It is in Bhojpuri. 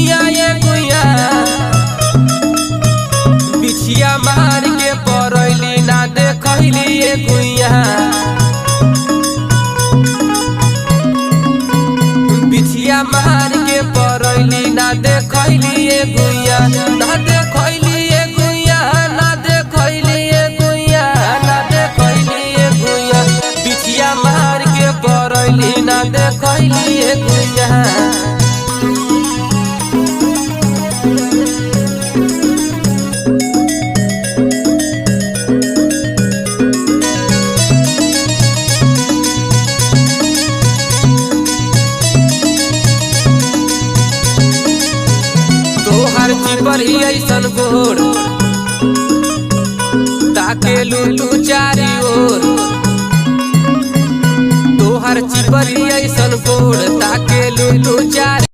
गुइया ये गुइया बिछिया मार के परैली ना देखैली ये गुइया बिछिया मार के परैली ना देखैली ये गुइया ना देखैली ये गुइया ना देखैली ये गुइया ना देखैली ये गुइया बिछिया मार के परैली ना देखैली ये गुइया। तोहर चिपरी ऐसन गोर ताकेलू तू चारी ओर तोहर चिपरी ऐसन गोर ताकेलू तू चारी